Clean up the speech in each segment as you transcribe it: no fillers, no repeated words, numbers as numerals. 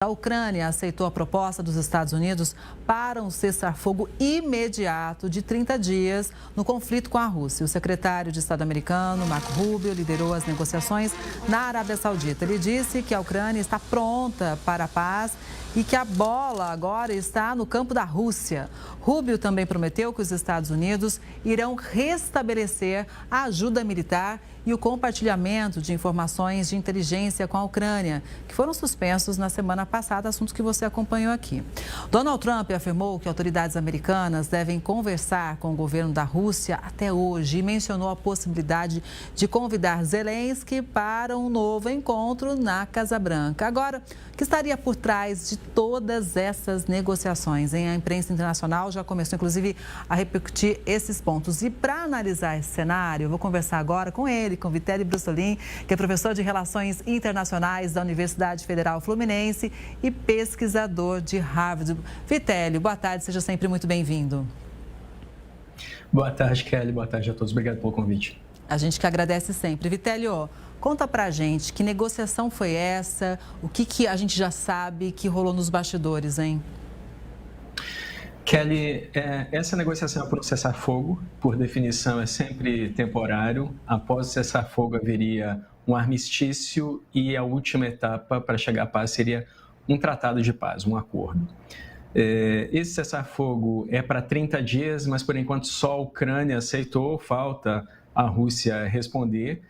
A Ucrânia aceitou a proposta dos Estados Unidos para um cessar-fogo imediato de 30 dias no conflito com a Rússia. O secretário de Estado americano, Marco Rubio, liderou as negociações na Arábia Saudita. Ele disse que a Ucrânia está pronta para a paz e que a bola agora está no campo da Rússia. Rubio também prometeu que os Estados Unidos irão restabelecer a ajuda militar e o compartilhamento de informações de inteligência com a Ucrânia, que foram suspensos na semana passada, assuntos que você acompanhou aqui. Donald Trump afirmou que autoridades americanas devem conversar com o governo da Rússia até hoje e mencionou a possibilidade de convidar Zelensky para um novo encontro na Casa Branca. Agora, o que estaria por trás de todas essas negociações? A imprensa internacional já começou, inclusive, a repercutir esses pontos. E para analisar esse cenário, eu vou conversar agora com ele, com Vitelli Brussolin, que é professor de Relações Internacionais da Universidade Federal Fluminense e pesquisador de Harvard. Vitelli, boa tarde, seja sempre muito bem-vindo. Boa tarde, Kelly. Boa tarde a todos. Obrigado pelo convite. A gente que agradece sempre. Vitelli, conta pra gente que negociação foi essa, o que a gente já sabe que rolou nos bastidores, hein? Kelly, essa negociação é por um cessar-fogo, por definição é sempre temporário. Após o cessar-fogo haveria um armistício e a última etapa para chegar à paz seria um tratado de paz, um acordo. Esse cessar-fogo é para 30 dias, mas por enquanto só a Ucrânia aceitou, falta a Rússia responder.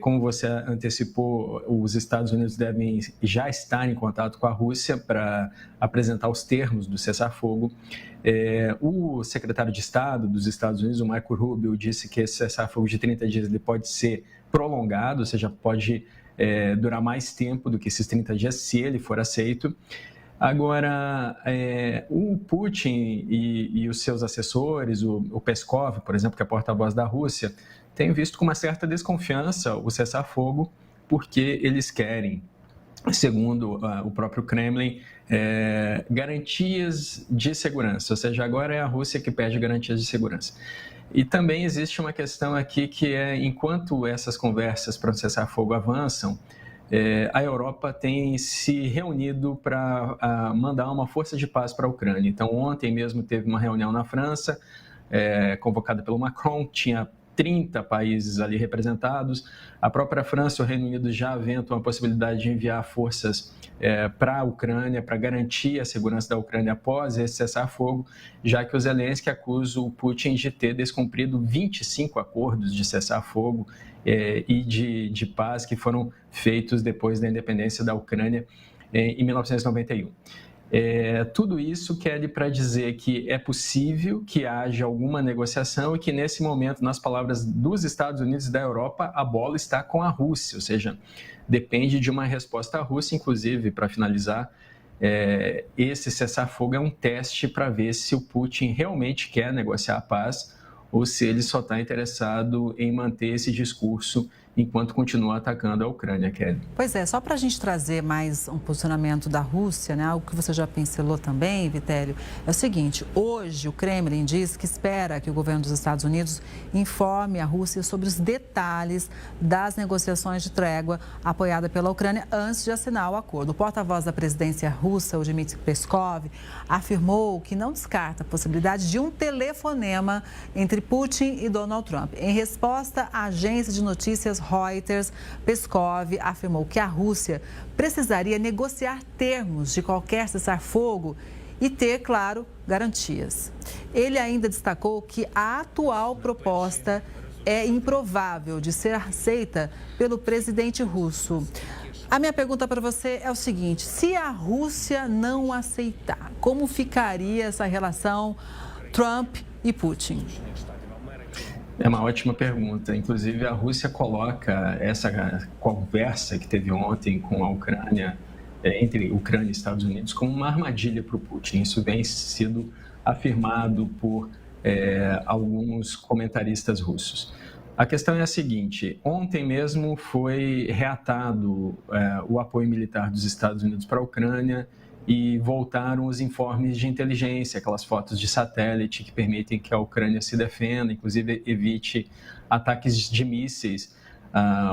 Como você antecipou, os Estados Unidos devem já estar em contato com a Rússia para apresentar os termos do cessar-fogo. O secretário de Estado dos Estados Unidos, o Marco Rubio, disse que esse cessar-fogo de 30 dias ele pode ser prolongado, ou seja, pode durar mais tempo do que esses 30 dias, se ele for aceito. Agora, o Putin e os seus assessores, o Peskov, por exemplo, que é porta-voz da Rússia, têm visto com uma certa desconfiança o cessar-fogo, porque eles querem, segundo o próprio Kremlin, garantias de segurança, ou seja, agora é a Rússia que pede garantias de segurança. E também existe uma questão aqui que enquanto essas conversas para o cessar-fogo avançam, a Europa tem se reunido para mandar uma força de paz para a Ucrânia. Então, ontem mesmo teve uma reunião na França, convocada pelo Macron, tinha 30 países ali representados. A própria França e o Reino Unido já aventam a possibilidade de enviar forças para a Ucrânia, para garantir a segurança da Ucrânia após esse cessar-fogo, já que o Zelensky acusa o Putin de ter descumprido 25 acordos de cessar-fogo e de paz que foram feitos depois da independência da Ucrânia em 1991. Tudo isso quer para dizer que é possível que haja alguma negociação e que nesse momento, nas palavras dos Estados Unidos e da Europa, a bola está com a Rússia, ou seja, depende de uma resposta russa. Inclusive, para finalizar, esse cessar-fogo é um teste para ver se o Putin realmente quer negociar a paz ou se ele só está interessado em manter esse discurso enquanto continua atacando a Ucrânia, Kelly. Pois é, só para a gente trazer mais um posicionamento da Rússia, né, algo que você já pincelou também, Vitelli, é o seguinte: hoje o Kremlin diz que espera que o governo dos Estados Unidos informe a Rússia sobre os detalhes das negociações de trégua apoiada pela Ucrânia antes de assinar o acordo. O porta-voz da presidência russa, o Dmitry Peskov, afirmou que não descarta a possibilidade de um telefonema entre Putin e Donald Trump. Em resposta à agência de notícias Reuters, Peskov afirmou que a Rússia precisaria negociar termos de qualquer cessar-fogo e ter, claro, garantias. Ele ainda destacou que a atual proposta é improvável de ser aceita pelo presidente russo. A minha pergunta para você é o seguinte: se a Rússia não aceitar, como ficaria essa relação Trump e Putin? É uma ótima pergunta. Inclusive, a Rússia coloca essa conversa que teve ontem com a Ucrânia, entre Ucrânia e Estados Unidos, como uma armadilha para o Putin. Isso vem sido afirmado por alguns comentaristas russos. A questão é a seguinte: ontem mesmo foi reatado o apoio militar dos Estados Unidos para a Ucrânia e voltaram os informes de inteligência, aquelas fotos de satélite que permitem que a Ucrânia se defenda, inclusive evite ataques de mísseis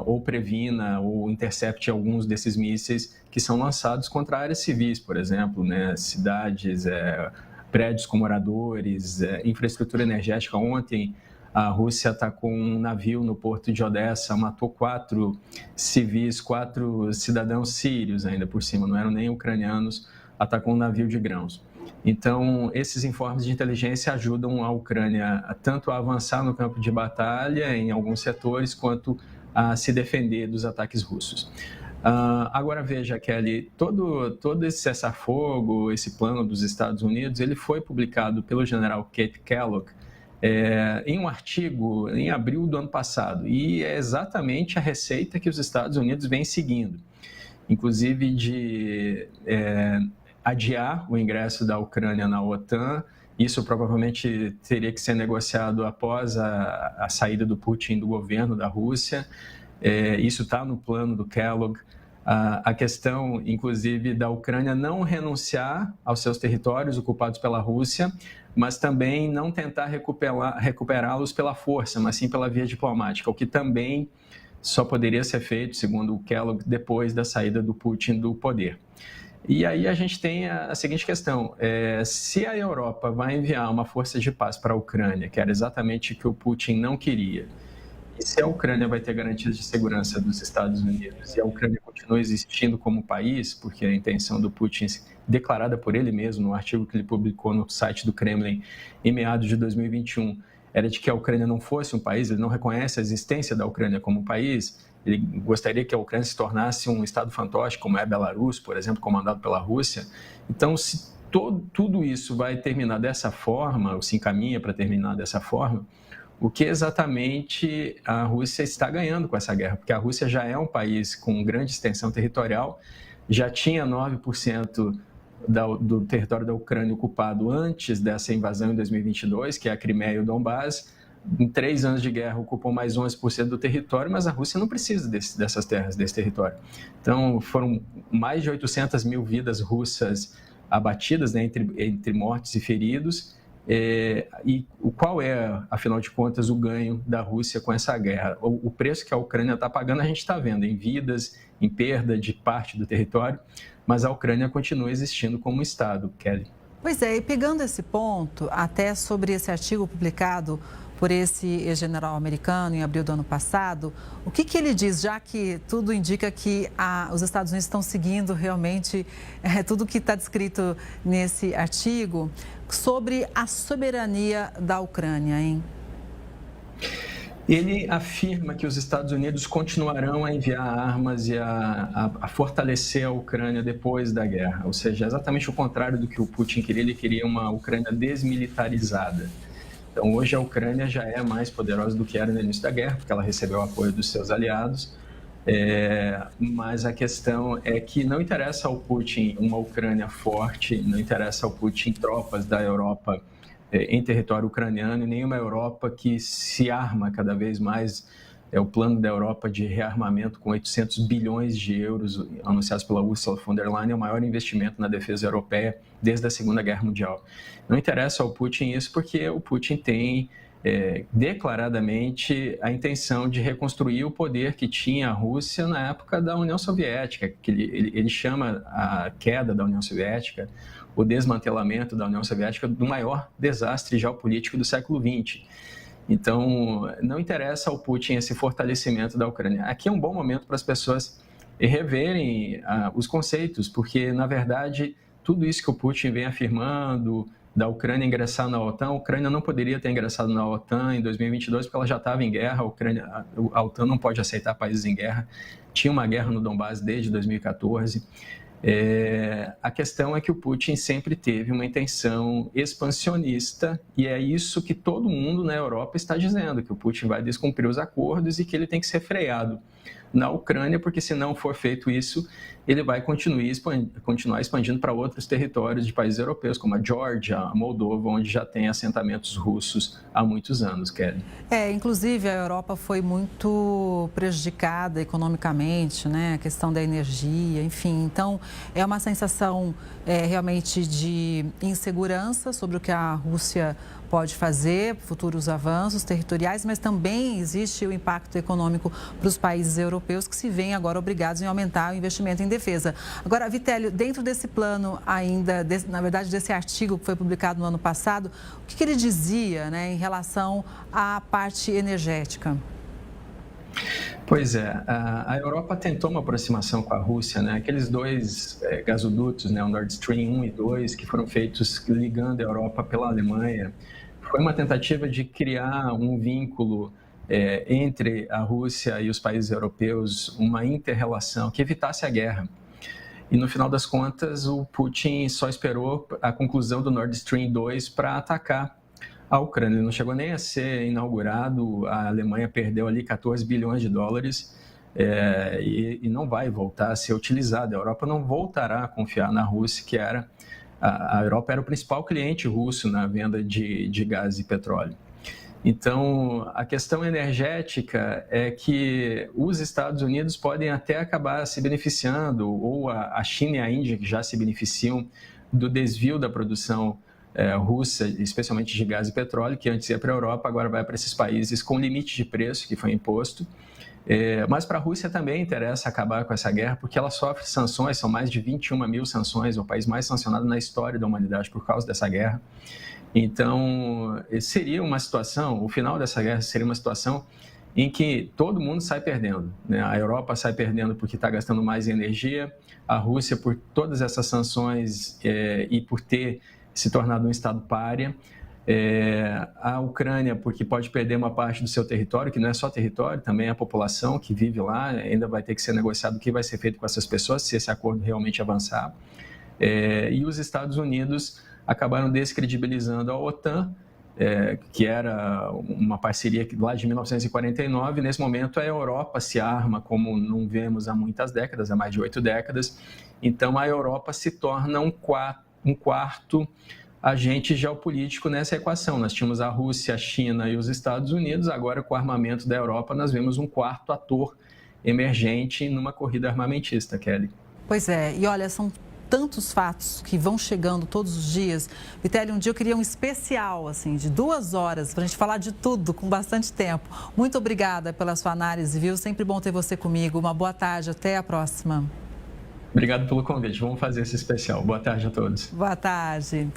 ou previna ou intercepte alguns desses mísseis que são lançados contra áreas civis, por exemplo, né, cidades, prédios com moradores, infraestrutura energética. Ontem, a Rússia atacou um navio no porto de Odessa, matou 4 civis, 4 cidadãos sírios ainda por cima, não eram nem ucranianos, atacou um navio de grãos. Então, esses informes de inteligência ajudam a Ucrânia tanto a avançar no campo de batalha em alguns setores, quanto a se defender dos ataques russos. Agora veja, Kelly, todo esse cessar-fogo, esse plano dos Estados Unidos, ele foi publicado pelo general Kate Kellogg em um artigo em abril do ano passado, e é exatamente a receita que os Estados Unidos vêm seguindo, inclusive de adiar o ingresso da Ucrânia na OTAN. Isso provavelmente teria que ser negociado após a saída do Putin do governo da Rússia. Isso está no plano do Kellogg. A questão, inclusive, da Ucrânia não renunciar aos seus territórios ocupados pela Rússia, mas também não tentar recuperá-los pela força, mas sim pela via diplomática, o que também só poderia ser feito, segundo o Kellogg, depois da saída do Putin do poder. E aí a gente tem a seguinte questão: se a Europa vai enviar uma força de paz para a Ucrânia, que era exatamente o que o Putin não queria, e se a Ucrânia vai ter garantias de segurança dos Estados Unidos e a Ucrânia continua existindo como país, porque a intenção do Putin, declarada por ele mesmo no artigo que ele publicou no site do Kremlin em meados de 2021, era de que a Ucrânia não fosse um país, ele não reconhece a existência da Ucrânia como um país, ele gostaria que a Ucrânia se tornasse um estado fantoche, como é a Belarus, por exemplo, comandado pela Rússia. Então, se tudo isso vai terminar dessa forma, ou se encaminha para terminar dessa forma, o que exatamente a Rússia está ganhando com essa guerra? Porque a Rússia já é um país com grande extensão territorial, já tinha 9% do território da Ucrânia ocupado antes dessa invasão em 2022, que é a Crimeia e o Donbás. Em 3 anos de guerra ocupou mais 11% do território, mas a Rússia não precisa dessas terras, desse território. Então, foram mais de 800 mil vidas russas abatidas, né, entre mortos e feridos. E qual é, afinal de contas, o ganho da Rússia com essa guerra? O preço que a Ucrânia está pagando, a gente está vendo em vidas, em perda de parte do território, mas a Ucrânia continua existindo como um Estado, Kelly. Pois é, e pegando esse ponto, até sobre esse artigo publicado por esse ex-general americano em abril do ano passado, o que ele diz, já que tudo indica que os Estados Unidos estão seguindo realmente tudo que está descrito nesse artigo, sobre a soberania da Ucrânia, hein? Ele afirma que os Estados Unidos continuarão a enviar armas e a fortalecer a Ucrânia depois da guerra, ou seja, exatamente o contrário do que o Putin queria. Ele queria uma Ucrânia desmilitarizada. Então, hoje a Ucrânia já é mais poderosa do que era no início da guerra, porque ela recebeu o apoio dos seus aliados, mas a questão é que não interessa ao Putin uma Ucrânia forte, não interessa ao Putin tropas da Europa em território ucraniano, e nem uma Europa que se arma cada vez mais. O plano da Europa de rearmamento com 800 bilhões de euros anunciados pela Ursula von der Leyen é o maior investimento na defesa europeia desde a Segunda Guerra Mundial. Não interessa ao Putin isso, porque o Putin tem declaradamente a intenção de reconstruir o poder que tinha a Rússia na época da União Soviética, que ele chama a queda da União Soviética, o desmantelamento da União Soviética, do maior desastre geopolítico do século XX. Então, não interessa ao Putin esse fortalecimento da Ucrânia. Aqui é um bom momento para as pessoas reverem os conceitos, porque, na verdade, tudo isso que o Putin vem afirmando, da Ucrânia ingressar na OTAN, a Ucrânia não poderia ter ingressado na OTAN em 2022, porque ela já estava em guerra. A OTAN não pode aceitar países em guerra. Tinha uma guerra no Donbás desde 2014. A questão é que o Putin sempre teve uma intenção expansionista, e é isso que todo mundo na Europa está dizendo, que o Putin vai descumprir os acordos e que ele tem que ser freado. na Ucrânia, porque se não for feito isso, ele vai continuar expandindo para outros territórios de países europeus, como a Geórgia, a Moldova, onde já tem assentamentos russos há muitos anos, Kelly. Inclusive a Europa foi muito prejudicada economicamente, né? A questão da energia, enfim. Então, é uma sensação realmente de insegurança sobre o que a Rússia pode fazer, futuros avanços territoriais, mas também existe o impacto econômico para os países europeus que se veem agora obrigados em aumentar o investimento em defesa. Agora, Vitélio, dentro desse plano ainda, na verdade, desse artigo que foi publicado no ano passado, o que ele dizia, né, em relação à parte energética? Pois é, a Europa tentou uma aproximação com a Rússia, né? Aqueles dois gasodutos, né, o Nord Stream 1 e 2, que foram feitos ligando a Europa pela Alemanha, foi uma tentativa de criar um vínculo entre a Rússia e os países europeus, uma inter-relação que evitasse a guerra. E no final das contas, o Putin só esperou a conclusão do Nord Stream 2 para atacar a Ucrânia. Ele não chegou nem a ser inaugurado, a Alemanha perdeu ali 14 bilhões de dólares e não vai voltar a ser utilizada. A Europa não voltará a confiar na Rússia, que era... A Europa era o principal cliente russo na venda de gás e petróleo. Então, a questão energética é que os Estados Unidos podem até acabar se beneficiando, ou a China e a Índia, que já se beneficiam do desvio da produção russa, especialmente de gás e petróleo, que antes ia para a Europa, agora vai para esses países com limite de preço que foi imposto. Mas para a Rússia também interessa acabar com essa guerra, porque ela sofre sanções, são mais de 21 mil sanções, é o país mais sancionado na história da humanidade por causa dessa guerra. Então, seria uma situação, o final dessa guerra seria uma situação em que todo mundo sai perdendo, né? A Europa sai perdendo porque está gastando mais energia, a Rússia por todas essas sanções e por ter se tornado um estado pária, a Ucrânia porque pode perder uma parte do seu território, que não é só território, também a população que vive lá, ainda vai ter que ser negociado o que vai ser feito com essas pessoas, se esse acordo realmente avançar. E os Estados Unidos acabaram descredibilizando a OTAN, que era uma parceria lá de 1949. Nesse momento, a Europa se arma como não vemos há muitas décadas, há mais de 8 décadas. Então, a Europa se torna um quarto agente geopolítico nessa equação. Nós tínhamos a Rússia, a China e os Estados Unidos. Agora, com o armamento da Europa, nós vemos um quarto ator emergente numa corrida armamentista, Kelly. Pois é, e olha, são tantos fatos que vão chegando todos os dias. Vitélio, um dia eu queria um especial, assim, de 2 horas, para a gente falar de tudo, com bastante tempo. Muito obrigada pela sua análise, viu? Sempre bom ter você comigo. Uma boa tarde, até a próxima. Obrigado pelo convite. Vamos fazer esse especial. Boa tarde a todos. Boa tarde.